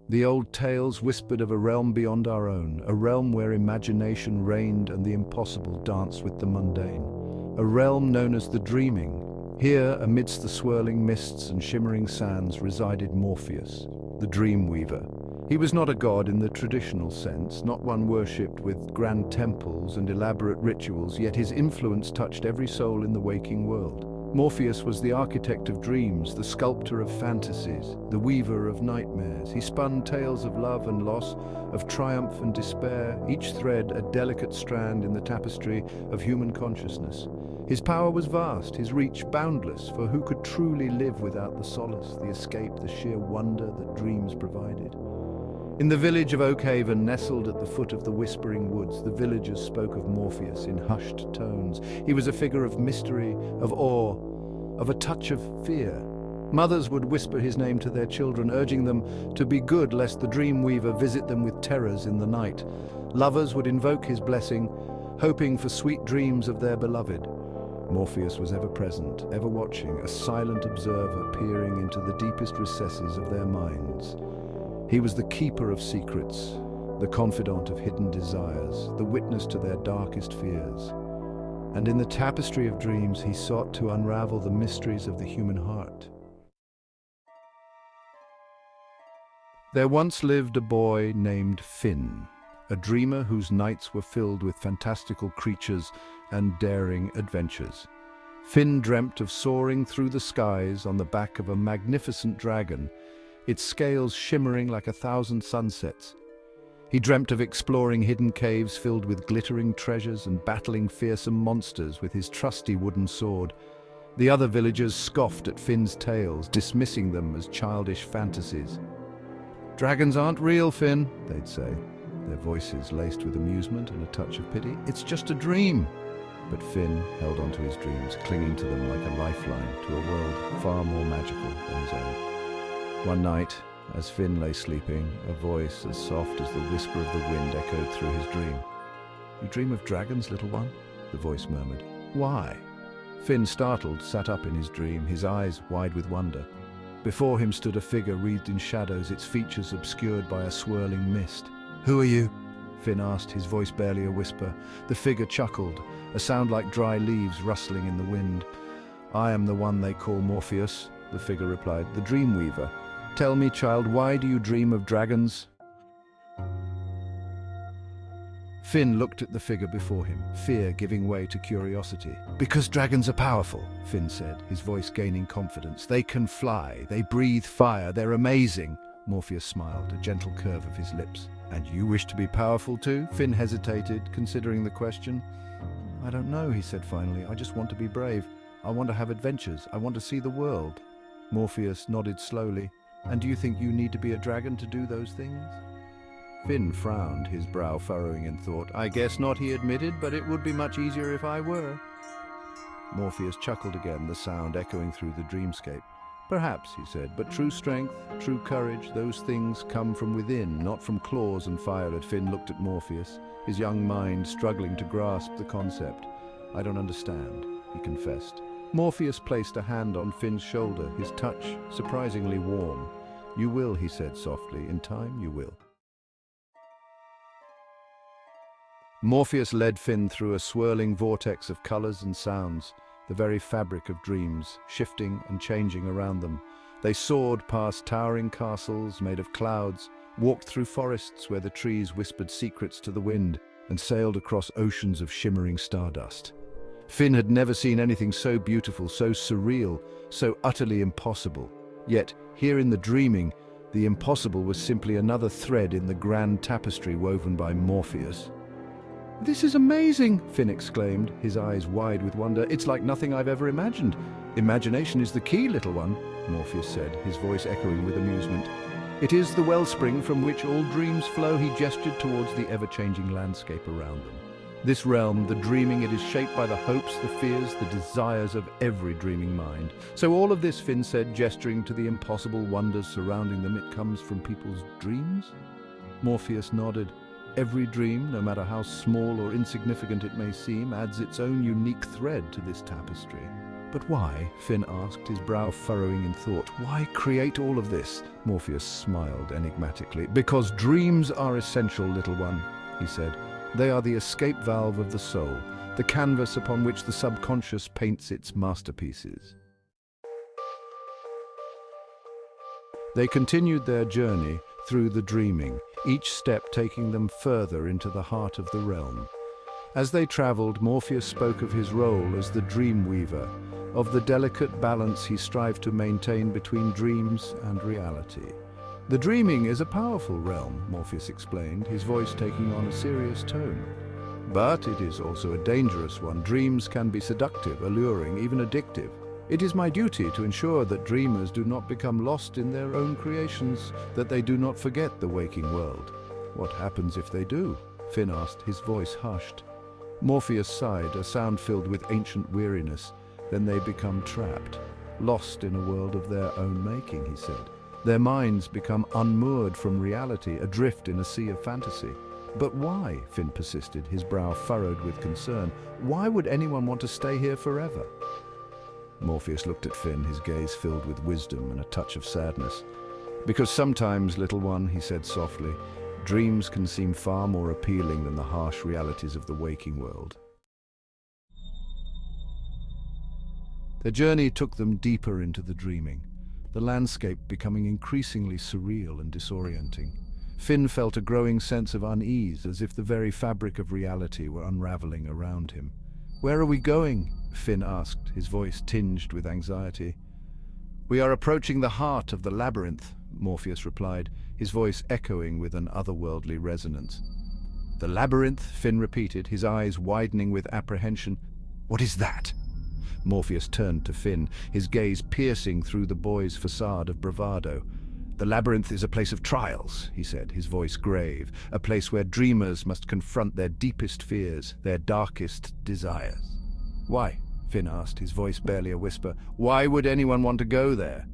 The old tales whispered of a realm beyond our own, a realm where imagination reigned and the impossible danced with the mundane. A realm known as the Dreaming. Here, amidst the swirling mists and shimmering sands, resided Morpheus, the dream weaver. He was not a god in the traditional sense, not one worshipped with grand temples and elaborate rituals, yet his influence touched every soul in the waking world. Morpheus was the architect of dreams, the sculptor of fantasies, the weaver of nightmares. He spun tales of love and loss, of triumph and despair, each thread a delicate strand in the tapestry of human consciousness. His power was vast, his reach boundless, for who could truly live without the solace, the escape, the sheer wonder that dreams provided? In the village of Oakhaven, nestled at the foot of the whispering woods, the villagers spoke of Morpheus in hushed tones. He was a figure of mystery, of awe, of a touch of fear. Mothers would whisper his name to their children, urging them to be good lest the dream weaver visit them with terrors in the night. Lovers would invoke his blessing, hoping for sweet dreams of their beloved. Morpheus was ever present, ever watching, a silent observer peering into the deepest recesses of their minds. He was the keeper of secrets, the confidant of hidden desires, the witness to their darkest fears. And in the tapestry of dreams, he sought to unravel the mysteries of the human heart. There once lived a boy named Finn, a dreamer whose nights were filled with fantastical creatures and daring adventures. Finn dreamt of soaring through the skies on the back of a magnificent dragon, its scales shimmering like 1,000 sunsets. He dreamt of exploring hidden caves filled with glittering treasures and battling fearsome monsters with his trusty wooden sword. The other villagers scoffed at Finn's tales, dismissing them as childish fantasies. "Dragons aren't real, Finn," they'd say, their voices laced with amusement and a touch of pity. "It's just a dream." But Finn held on to his dreams, clinging to them like a lifeline to a world far more magical than his own. One night, as Finn lay sleeping, a voice as soft as the whisper of the wind echoed through his dream. "You dream of dragons, little one?" the voice murmured. "Why?" Finn, startled, sat up in his dream, his eyes wide with wonder. Before him stood a figure wreathed in shadows, its features obscured by a swirling mist. "Who are you?" Finn asked, his voice barely a whisper. The figure chuckled, a sound like dry leaves rustling in the wind. "I am the one they call Morpheus," the figure replied, "the dream weaver. Tell me, child, why do you dream of dragons?" Finn looked at the figure before him, fear giving way to curiosity. "Because dragons are powerful," Finn said, his voice gaining confidence. "They can fly, they breathe fire, they're amazing." Morpheus smiled, a gentle curve of his lips. "And you wish to be powerful too?" Finn hesitated, considering the question. "I don't know," he said finally. "I just want to be brave. I want to have adventures. I want to see the world." Morpheus nodded slowly. "And do you think you need to be a dragon to do those things?" Finn frowned, his brow furrowing in thought. "I guess not," he admitted, "but it would be much easier if I were." Morpheus chuckled again, the sound echoing through the dreamscape. "Perhaps," he said, "but true strength, true courage, those things come from within, not from claws and fire." Finn looked at Morpheus, his young mind struggling to grasp the concept. "I don't understand," he confessed. Morpheus placed a hand on Finn's shoulder, his touch surprisingly warm. "You will," he said softly. "In time, you will." Morpheus led Finn through a swirling vortex of colors and sounds, the very fabric of dreams, shifting and changing around them. They soared past towering castles made of clouds, walked through forests where the trees whispered secrets to the wind, and sailed across oceans of shimmering stardust. Finn had never seen anything so beautiful, so surreal, so utterly impossible. Yet, here in the dreaming, the impossible was simply another thread in the grand tapestry woven by Morpheus. "This is amazing!" Finn exclaimed, his eyes wide with wonder. "It's like nothing I've ever imagined." "Imagination is the key, little one," Morpheus said, his voice echoing with amusement. "It is the wellspring from which all dreams flow." He gestured towards the ever-changing landscape around them. This realm, the dreaming, it is shaped by the hopes, the fears, the desires of every dreaming mind. "So all of this," Finn said, gesturing to the impossible wonders surrounding them, "it comes from people's dreams?" Morpheus nodded. "Every dream, no matter how small or insignificant it may seem, adds its own unique thread to this tapestry." But why? Finn asked, his brow furrowing in thought. Why create all of this? Morpheus smiled enigmatically. Because dreams are essential, little one, he said. They are the escape valve of the soul, the canvas upon which the subconscious paints its masterpieces. They continued their journey through the dreaming, each step taking them further into the heart of the realm. As they traveled, Morpheus spoke of his role as the dream weaver, of the delicate balance he strived to maintain between dreams and reality. The dreaming is a powerful realm, Morpheus explained, his voice taking on a serious tone. But it is also a dangerous one. Dreams can be seductive, alluring, even addictive. It is my duty to ensure that dreamers do not become lost in their own creations, that they do not forget the waking world. What happens if they do? Finn asked, his voice hushed. Morpheus sighed, a sound filled with ancient weariness. Then they become trapped, lost in a world of their own making, he said. Their minds become unmoored from reality, adrift in a sea of fantasy. But why? Finn persisted, his brow furrowed with concern. Why would anyone want to stay here forever? Morpheus looked at Finn, his gaze filled with wisdom and a touch of sadness. Because sometimes, little one, he said softly, dreams can seem far more appealing than the harsh realities of the waking world. Their journey took them deeper into the dreaming, the landscape becoming increasingly surreal and disorienting. Finn felt a growing sense of unease, as if the very fabric of reality were unraveling around him. "Where are we going?" Finn asked, his voice tinged with anxiety. "We are approaching the heart of the labyrinth," Morpheus replied, his voice echoing with an otherworldly resonance. "The labyrinth?" Finn repeated, his eyes widening with apprehension. "What is that?" Morpheus turned to Finn, his gaze piercing through the boy's facade of bravado. "The labyrinth is a place of trials," he said, his voice grave, "a place where dreamers must confront their deepest fears, their darkest desires." "Why?" Finn asked, his voice barely a whisper. "Why would anyone want to go there?"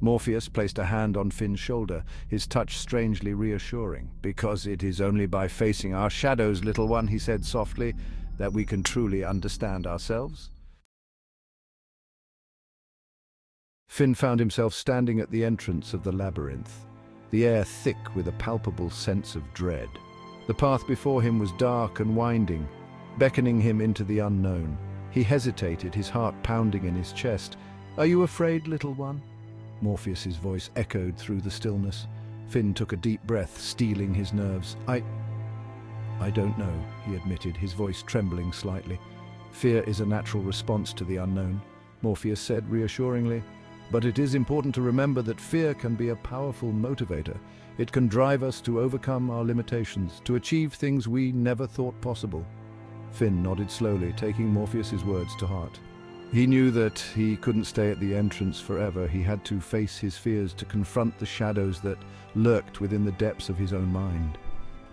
Morpheus placed a hand on Finn's shoulder, his touch strangely reassuring. "Because it is only by facing our shadows, little one," he said softly, "that we can truly understand ourselves." Finn found himself standing at the entrance of the labyrinth, the air thick with a palpable sense of dread. The path before him was dark and winding, beckoning him into the unknown. He hesitated, his heart pounding in his chest. "Are you afraid, little one?" Morpheus's voice echoed through the stillness. Finn took a deep breath, steeling his nerves. I don't know," he admitted, his voice trembling slightly. "Fear is a natural response to the unknown," Morpheus said reassuringly. "But it is important to remember that fear can be a powerful motivator. It can drive us to overcome our limitations, to achieve things we never thought possible." Finn nodded slowly, taking Morpheus's words to heart. He knew that he couldn't stay at the entrance forever. He had to face his fears, to confront the shadows that lurked within the depths of his own mind.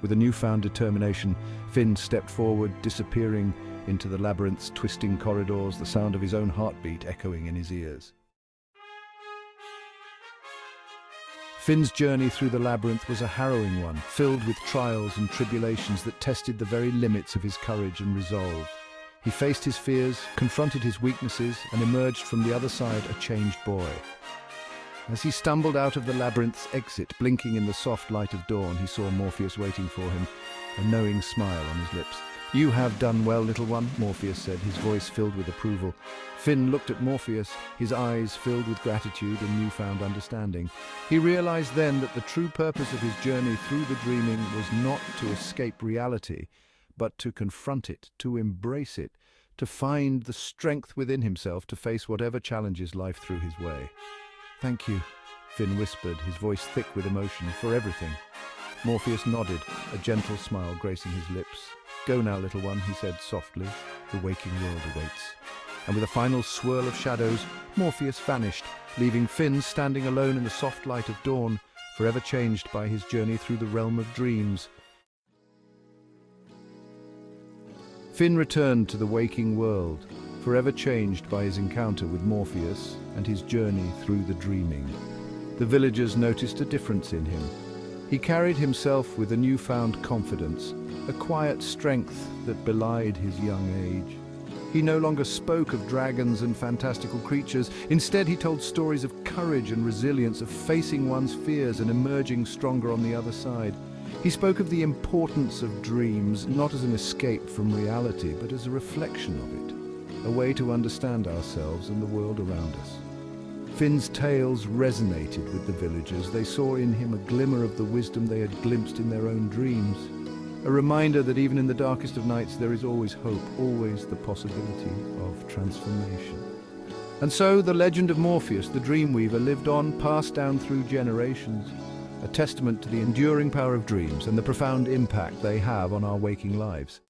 With a newfound determination, Finn stepped forward, disappearing into the labyrinth's twisting corridors, the sound of his own heartbeat echoing in his ears. Finn's journey through the labyrinth was a harrowing one, filled with trials and tribulations that tested the very limits of his courage and resolve. He faced his fears, confronted his weaknesses, and emerged from the other side a changed boy. As he stumbled out of the labyrinth's exit, blinking in the soft light of dawn, he saw Morpheus waiting for him, a knowing smile on his lips. "You have done well, little one," Morpheus said, his voice filled with approval. Finn looked at Morpheus, his eyes filled with gratitude and newfound understanding. He realized then that the true purpose of his journey through the dreaming was not to escape reality, but to confront it, to embrace it, to find the strength within himself to face whatever challenges life threw his way. "Thank you," Finn whispered, his voice thick with emotion, "for everything." Morpheus nodded, a gentle smile gracing his lips. "Go now, little one," he said softly. "The waking world awaits." And with a final swirl of shadows, Morpheus vanished, leaving Finn standing alone in the soft light of dawn, forever changed by his journey through the realm of dreams. Finn returned to the waking world, forever changed by his encounter with Morpheus and his journey through the dreaming. The villagers noticed a difference in him. He carried himself with a newfound confidence, a quiet strength that belied his young age. He no longer spoke of dragons and fantastical creatures. Instead, he told stories of courage and resilience, of facing one's fears and emerging stronger on the other side. He spoke of the importance of dreams, not as an escape from reality, but as a reflection of it, a way to understand ourselves and the world around us. Finn's tales resonated with the villagers. They saw in him a glimmer of the wisdom they had glimpsed in their own dreams. A reminder that even in the darkest of nights there is always hope, always the possibility of transformation. And so the legend of Morpheus, the Dreamweaver, lived on, passed down through generations, a testament to the enduring power of dreams and the profound impact they have on our waking lives.